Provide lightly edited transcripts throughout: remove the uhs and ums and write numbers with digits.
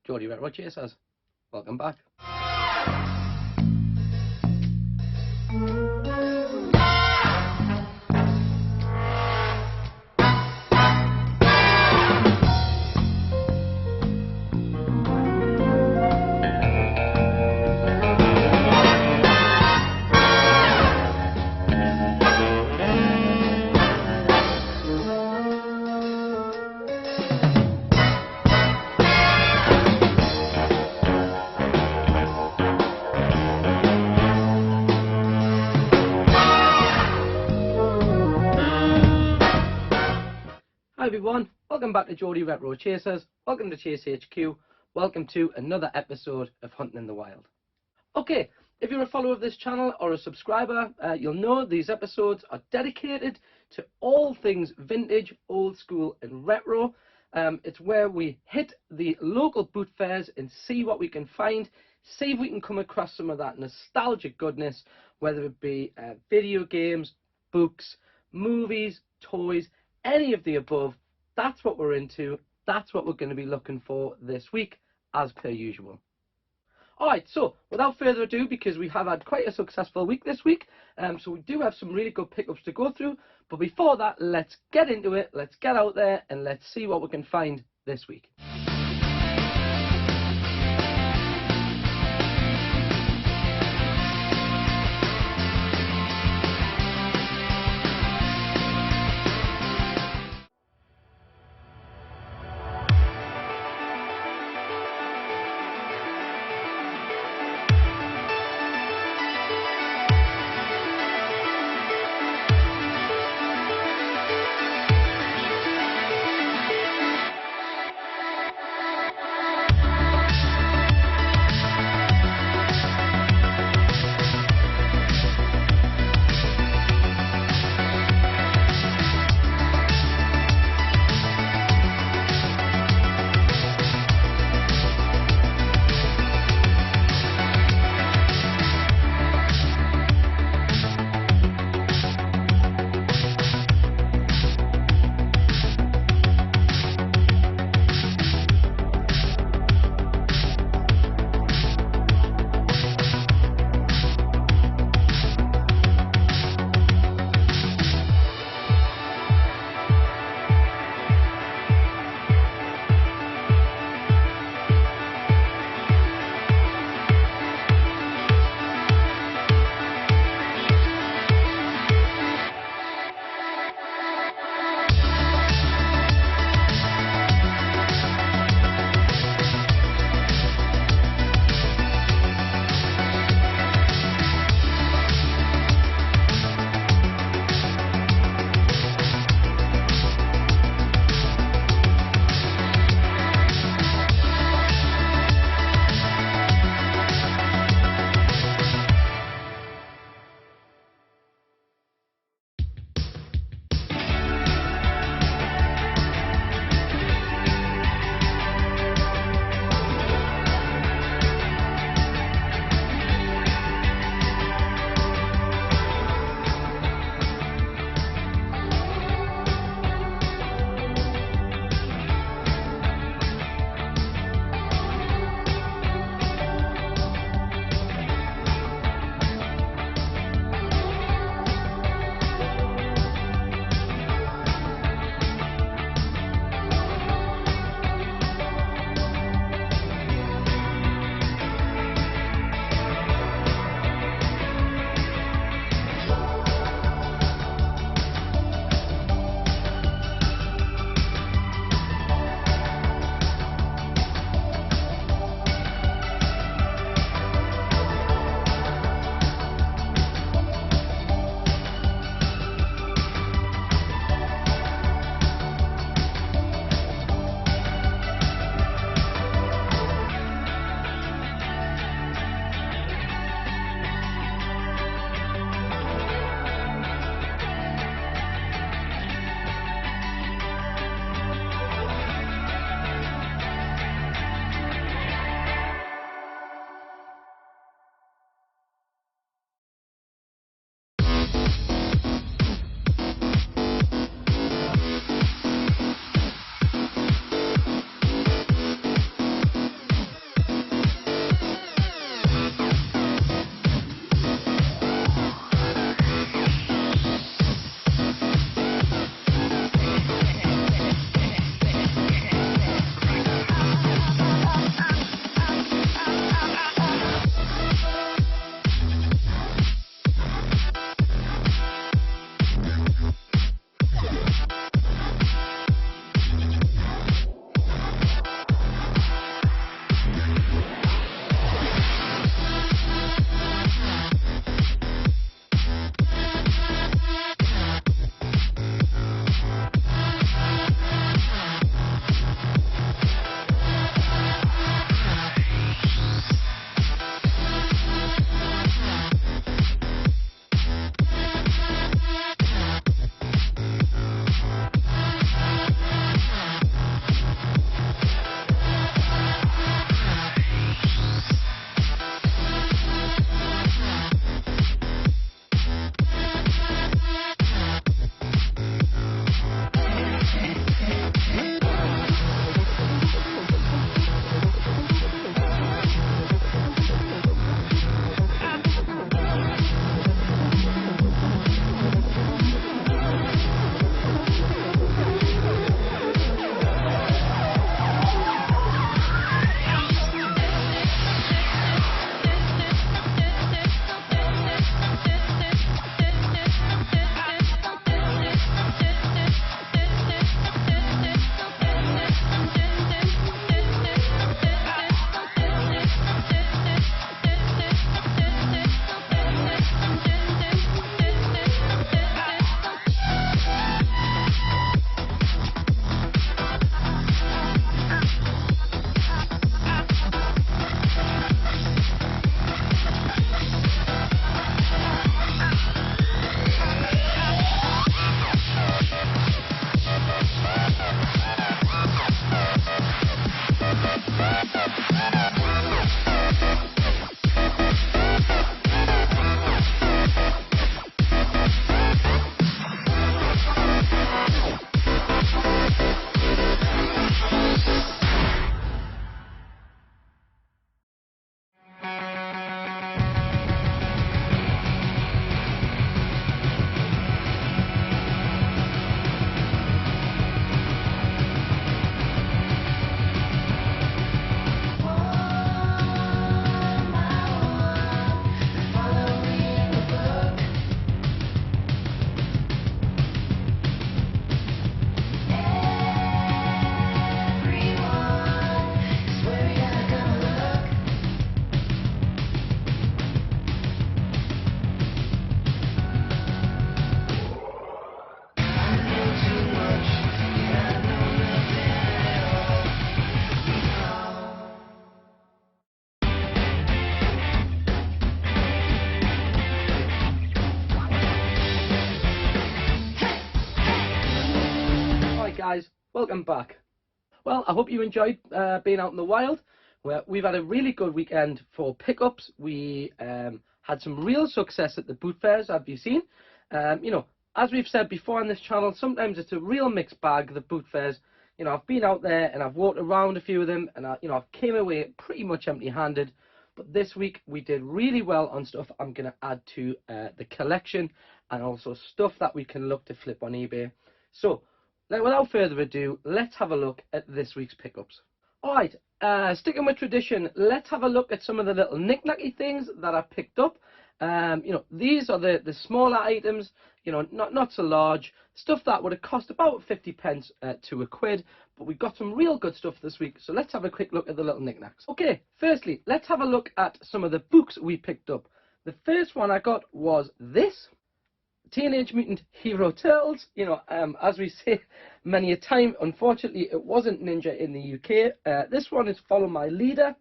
Geordie Retro Chasers. Welcome back. Hi everyone, welcome back to Geordie Retro Chasers, welcome to Chase HQ, welcome to another episode of Hunting in the Wild. Okay, if you're a follower of this channel or a subscriber, you'll know these episodes are dedicated to all things vintage, old school and retro. It's where we hit the local boot fairs and see what we can find, see if we can come across some of that nostalgic goodness, whether it be video games, books, movies, toys, any of the above. That's what we're into. That's what we're going to be looking for this week, as per usual. Alright, so without further ado, because we have had quite a successful week this week, so we do have some really good pickups to go through, but before that, let's get into it, let's get out there and let's see what we can find this week. Welcome back. Well, I hope you enjoyed being out in the wild. We've had a really good weekend for pickups. We had some real success at the boot fairs, have you seen? You know, as we've said before on this channel, sometimes it's a real mixed bag, the boot fairs. You know, I've been out there and I've walked around a few of them, and I've came away pretty much empty-handed. But this week we did really well on stuff I'm going to add to the collection, and also stuff that we can look to flip on eBay. So, now without further ado, let's have a look at this week's pickups. Alright, sticking with tradition, let's have a look at some of the little knick-knacky things that I picked up. You know, these are the smaller items, you know, not so large, stuff that would have cost about 50 pence to a quid, but we got some real good stuff this week, so let's have a quick look at the little knick-knacks. Okay, firstly, let's have a look at some of the books we picked up. The first one I got was this. Teenage Mutant Hero Turtles. You know, as we say many a time, unfortunately it wasn't Ninja in the UK. This one is Follow My Leader.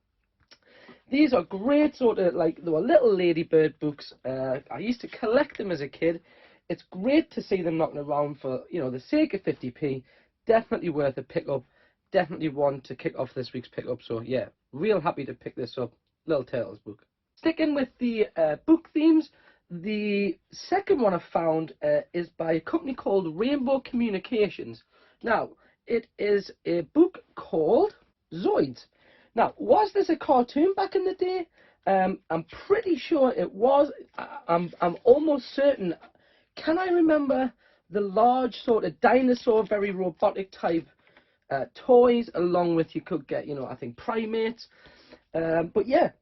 These are great, sort of like, they were little ladybird books. I used to collect them as a kid. It's great to see them knocking around for, you know, the sake of 50p. Definitely worth a pick up. Definitely one to kick off this week's pickup. So yeah, real happy to pick this up. Little Turtles book. Sticking with the book themes, the second one I found is by a company called Rainbow Communications. Now, it is a book called Zoids. Now, was this a cartoon back in the day? I'm pretty sure it was. I'm almost certain. Can I remember the large sort of dinosaur, very robotic type toys, along with, you could get, you know, I think primates. But yeah,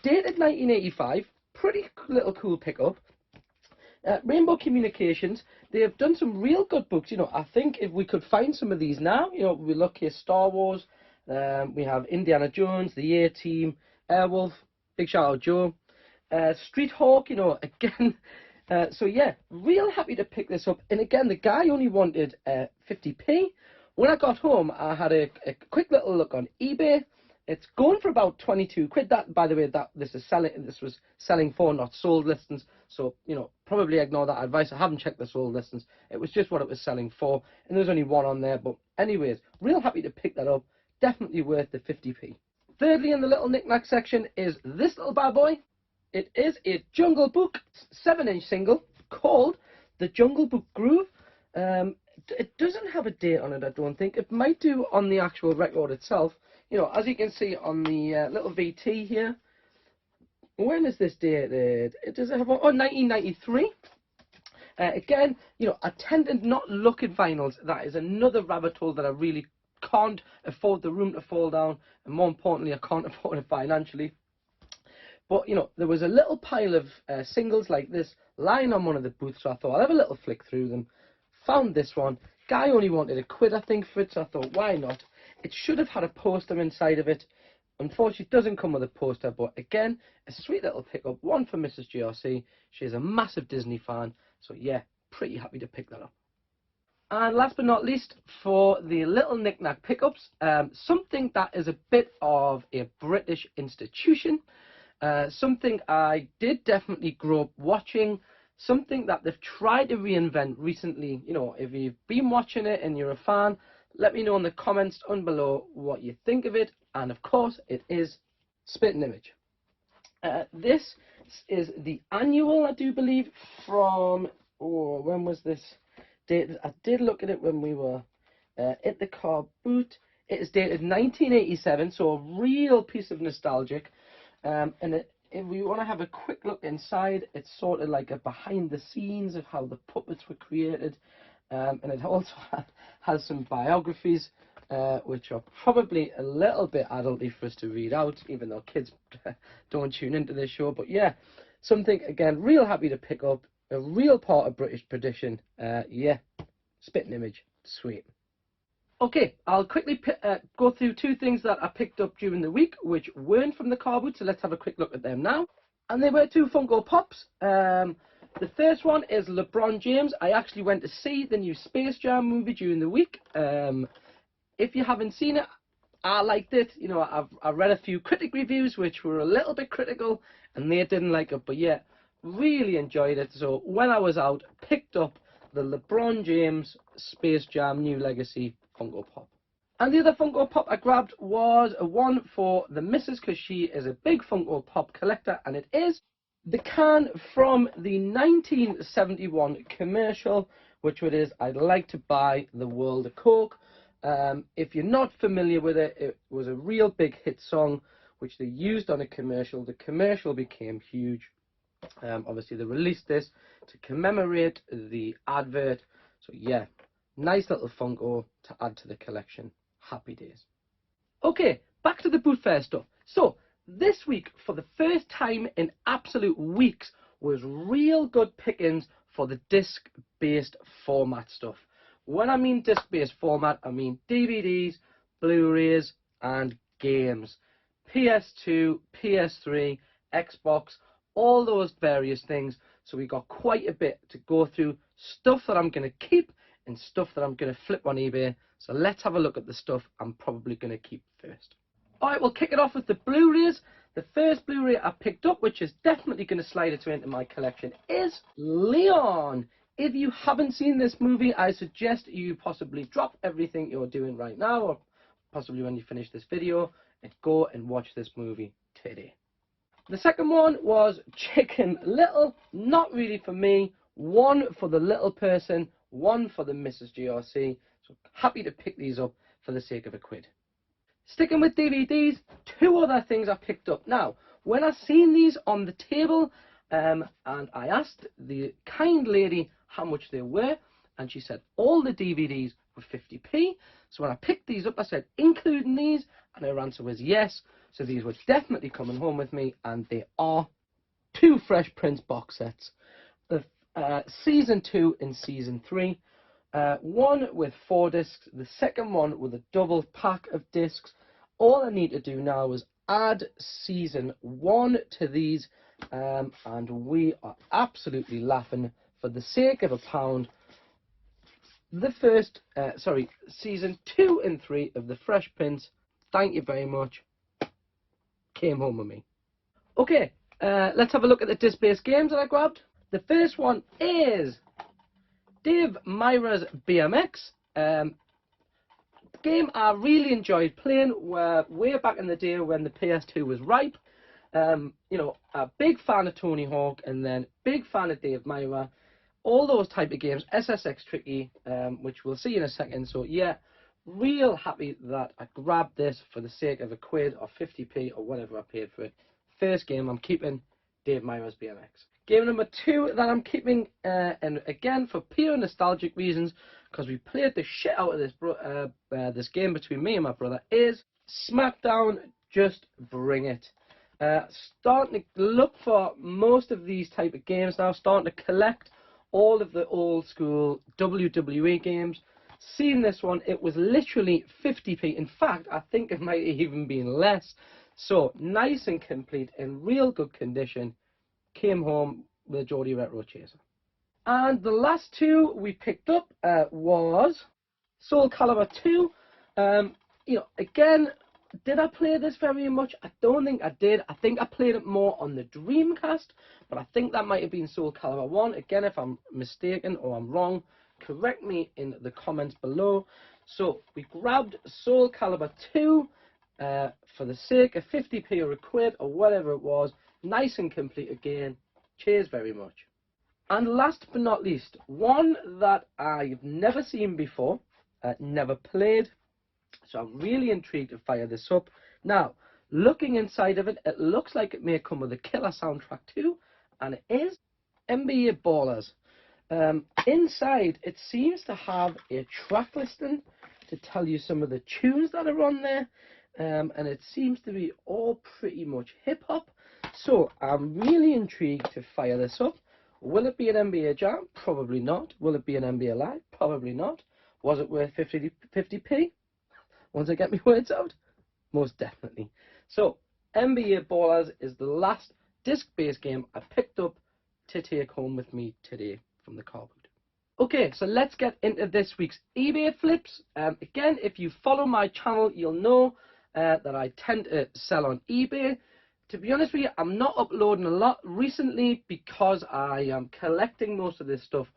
dated 1985. Pretty little cool pickup. Rainbow Communications, they have done some real good books. You know, I think if we could find some of these now, you know, we look here, Star Wars, we have Indiana Jones, the A-Team, Airwolf, big shout out Joe, Street Hawk, you know, again. So yeah, real happy to pick this up. And again, the guy only wanted 50p. When I got home, I had a quick little look on eBay. It's going for about 22 quid. That, by the way, this was selling for, not sold listings. So, you know, probably ignore that advice. I haven't checked the sold listings. It was just what it was selling for, and there's only one on there. But anyways, real happy to pick that up. Definitely worth the 50p. Thirdly, in the little knick-knack section is this little bad boy. It is a Jungle Book 7-inch single called The Jungle Book Groove. It doesn't have a date on it, I don't think. It might do on the actual record itself. You know, as you can see on the little VT here, when is this dated? It does have 1993. Again, you know, I tend to not look at vinyls. That is another rabbit hole that I really can't afford the room to fall down, and more importantly, I can't afford it financially. But, you know, there was a little pile of singles like this lying on one of the booths, so I thought I'll have a little flick through them. Found this one. Guy only wanted a quid, I think, for it, so I thought, why not? It should have had a poster inside of it. Unfortunately, it doesn't come with a poster, but again, a sweet little pickup. One for Mrs. GRC. She's a massive Disney fan, so yeah, pretty happy to pick that up. And last but not least, for the little knick-knack pickups, something that is a bit of a British institution, something I did definitely grow up watching, something that they've tried to reinvent recently. You know, if you've been watching it and you're a fan, let me know in the comments down below what you think of it. And of course, it is Spitting Image. This is the annual, I do believe, from, oh, when was this dated? I did look at it when we were at the car boot. It is dated 1987, so a real piece of nostalgic. And if we want to have a quick look inside, it's sort of like a behind the scenes of how the puppets were created. And it also has some biographies, which are probably a little bit adulty for us to read out, even though kids don't tune into this show. But yeah, something, again, real happy to pick up, a real part of British tradition. Yeah, Spitting Image, sweet. Okay, I'll quickly go through two things that I picked up during the week, which weren't from the car boot, so let's have a quick look at them now. And they were two Funko Pops. The first one is LeBron James. I actually went to see the new Space Jam movie during the week. If you haven't seen it, I liked it. You know, I've read a few critic reviews which were a little bit critical, and they didn't like it. But yeah, really enjoyed it. So when I was out, picked up the LeBron James Space Jam New Legacy Funko Pop. And the other Funko Pop I grabbed was one for the missus, because she is a big Funko Pop collector, and it is the can from the 1971 commercial, which it is, I'd like to buy the world of Coke. If you're not familiar with it, it was a real big hit song which they used on a commercial. The commercial became huge. Obviously they released this to commemorate the advert. So yeah, nice little Funko to add to the collection. Happy days. Okay, back to the boot fair stuff. So this week, for the first time in absolute weeks, was real good pickings for the disc-based format stuff. When I mean disc-based format, I mean DVDs, Blu-rays and games. PS2, PS3, Xbox, all those various things. So we got quite a bit to go through. Stuff that I'm going to keep and stuff that I'm going to flip on eBay. So let's have a look at the stuff I'm probably going to keep first. Alright, we'll kick it off with the Blu-rays. The first Blu-ray I picked up, which is definitely going to slide its way into my collection, is Leon. If you haven't seen this movie, I suggest you possibly drop everything you're doing right now, or possibly when you finish this video, and go and watch this movie today. The second one was Chicken Little. Not really for me. One for the little person, one for the Mrs. GRC. So happy to pick these up for the sake of a quid. Sticking with DVDs, two other things I picked up. Now, when I seen these on the table, and I asked the kind lady how much they were, and she said all the DVDs were 50p. So when I picked these up, I said, including these, and her answer was yes. So these were definitely coming home with me, and they are two Fresh Prince box sets. The Season 2 and Season 3. One with 4 discs, the second one with a double pack of discs. All I need to do now is add Season 1 to these, and we are absolutely laughing. For the sake of £1, the first, Season 2 and 3 of the Fresh Prince, thank you very much, came home with me. Okay, let's have a look at the disc-based games that I grabbed. The first one is Myers BMX. Game I really enjoyed playing way back in the day when the PS2 was ripe. You know, a big fan of Tony Hawk, and then big fan of Dave Myra. All those type of games, SSX Tricky, which we'll see in a second. So yeah, real happy that I grabbed this for the sake of a quid or 50p or whatever I paid for it. First game I'm keeping, Dave Myers BMX. Game number 2 that I'm keeping, and again for pure nostalgic reasons, because we played the shit out of this game between me and my brother, is SmackDown. Just bring it. Starting to look for most of these type of games now. Starting to collect all of the old school WWE games. Seeing this one, it was literally 50p. In fact, I think it might have even been less. So nice and complete, in real good condition. Came home with a Geordie Retro Chaser. And the last two we picked up was Soul Calibur 2. You know, again, did I play this very much? I don't think I did. I think I played it more on the Dreamcast, but I think that might have been Soul Calibur 1. Again, if I'm mistaken or I'm wrong, correct me in the comments below. So we grabbed Soul Calibur 2 for the sake of 50p or a quid or whatever it was. Nice and complete again. Cheers very much. And last but not least, one that I've never seen before, never played. So I'm really intrigued to fire this up. Now, looking inside of it, it looks like it may come with a killer soundtrack too, and it is NBA Ballers. Inside, it seems to have a track listing to tell you some of the tunes that are on there, and it seems to be all pretty much hip-hop. So I'm really intrigued to fire this up. Will it be an NBA Jam? Probably not. Will it be an NBA Live? Probably not. Was it worth 50p? Once I get my words out? Most definitely. So, NBA Ballers is the last disc-based game I picked up to take home with me today from the car boot. Okay, so let's get into this week's eBay flips. Again, if you follow my channel, you'll know that I tend to sell on eBay. To be honest with you, I'm not uploading a lot recently because I am collecting most of this stuff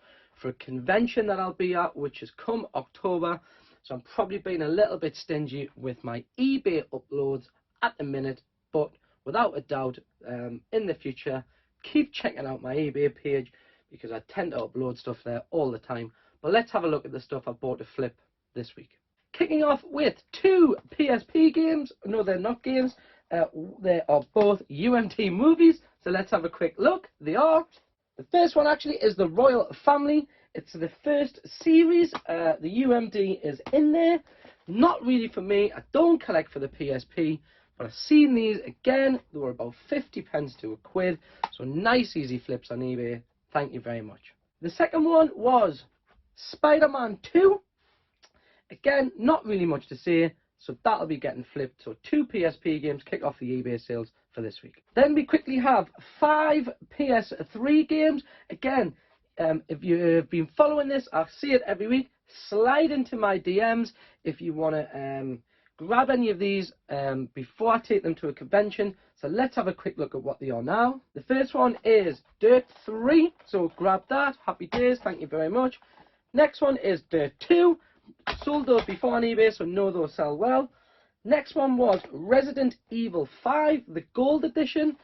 for a convention that I'll be at, which is come October. so I'm probably being a little bit stingy with my eBay uploads at the minute, but without a doubt, in the future, keep checking out my eBay page because I tend to upload stuff there all the time. But let's have a look at the stuff I bought to flip this week. Kicking off with 2 PSP games. No, they're not games. They are both UMT movies. So let's have a quick look. They are. The first one actually is The Royal Family. It's the first series. The UMD is in there. Not really for me. I don't collect for the PSP. But I've seen these again. They were about 50 pence to £1. So nice easy flips on eBay. Thank you very much. The second one was Spider-Man 2. Again, not really much to say, so that'll be getting flipped. So 2 PSP games kick off the eBay sales for this week. Then we quickly have 5 PS3 games. Again, if you've been following this, I see it every week. Slide into my DMs if you want to grab any of these before I take them to a convention. So let's have a quick look at what they are now. The first one is Dirt 3, so grab that. Happy days, thank you very much. Next one is Dirt 2. Sold those before on eBay, so know those sell well. Next one was Resident Evil 5, the gold edition,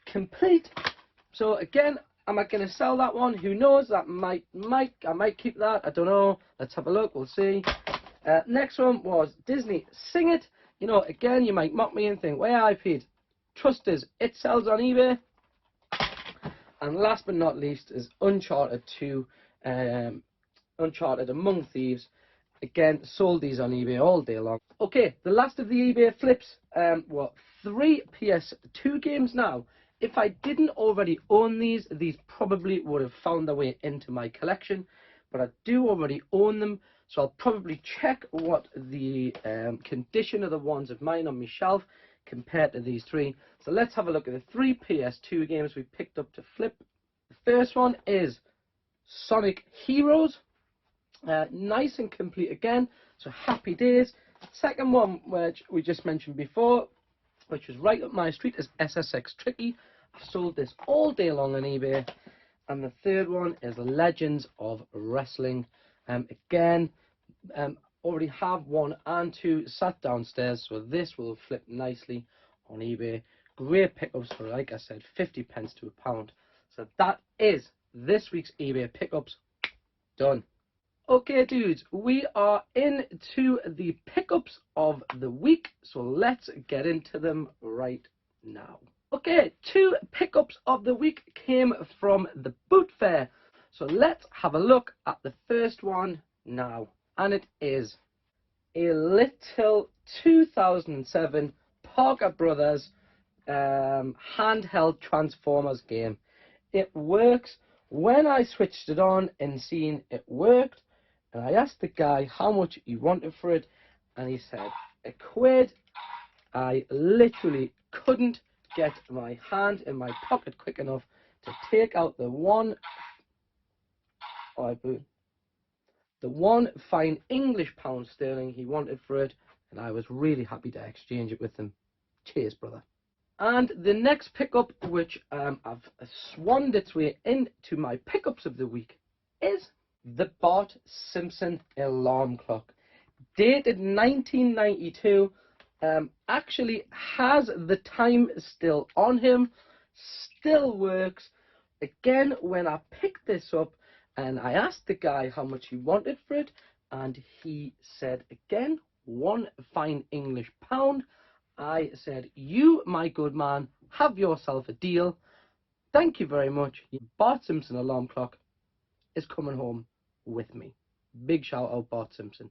complete. So again, am I going to sell that one? Who knows? That I might keep that. I don't know. Let's have a look. We'll see. Next one was Disney Sing It. You know, again, you might mock me and think, where I paid. Trust us, it sells on eBay. And last but not least is Uncharted 2. Uncharted Among Thieves. Again, sold these on eBay all day long. Okay, the last of the eBay flips were 3 PS2 games now. If I didn't already own these probably would have found their way into my collection, but I do already own them, so I'll probably check what the condition of the ones of mine on my shelf compared to these 3. So let's have a look at the 3 PS2 games we picked up to flip. The first one is Sonic Heroes. Nice and complete again, so happy days. Second one, which we just mentioned before, which was right up my street, is SSX Tricky. I've sold this all day long on eBay. And the third one is Legends of Wrestling. Again, already have 1 and 2 sat downstairs, so this will flip nicely on eBay. Great pickups for, like I said, 50 pence to £1. So that is this week's eBay pickups done. Okay dudes, we are into the pickups of the week, so let's get into them right now. Okay, 2 pickups of the week came from the boot fair, so let's have a look at the first one now, and it is a little 2007 Parker Brothers handheld Transformers game. It works. When I switched it on and seen it worked, and I asked the guy how much he wanted for it, and he said £1. I literally couldn't get my hand in my pocket quick enough to take out the one fine English pound sterling he wanted for it, and I was really happy to exchange it with him. Cheers, brother. And the next pickup, which I've swanned its way into my pickups of the week, is the Bart Simpson alarm clock. Dated 1992, actually has the time still on him, still works. Again, when I picked this up and I asked the guy how much he wanted for it, and he said again, 1 fine English pound, I said, you, my good man, have yourself a deal. Thank you very much. Bart Simpson alarm clock is coming home with me. Big shout out, Bart Simpson.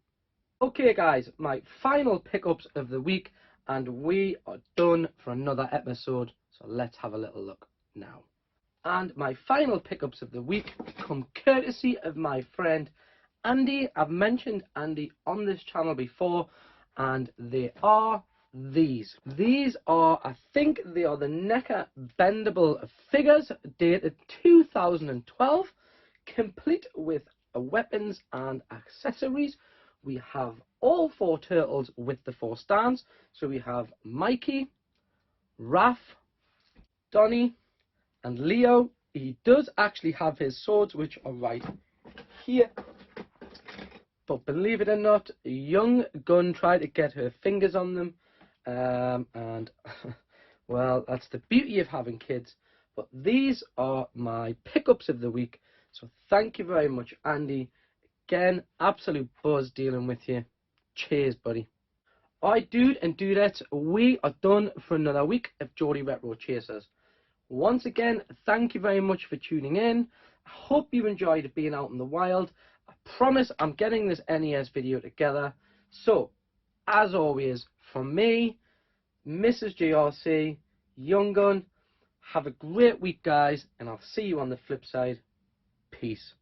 Okay guys, my final pickups of the week, and we are done for another episode, so let's have a little look now. And my final pickups of the week come courtesy of my friend Andy. I've mentioned Andy on this channel before, and they are these. These are, I think they are the NECA bendable figures, dated 2012, complete with weapons and accessories. We have all 4 turtles with the 4 stands. So we have Mikey, Raph, Donnie, and Leo. He does actually have his swords, which are right here. But believe it or not, a young gun tried to get her fingers on them, and well, that's the beauty of having kids. But these are my pickups of the week, so thank you very much, Andy. Again, absolute buzz dealing with you. Cheers, buddy. Alright, dude and dudettes, we are done for another week of Geordie Retro Chasers. Once again, thank you very much for tuning in. I hope you enjoyed being out in the wild. I promise I'm getting this NES video together. So, as always, from me, Mrs. GRC, Young Gun, have a great week, guys, and I'll see you on the flip side. Peace.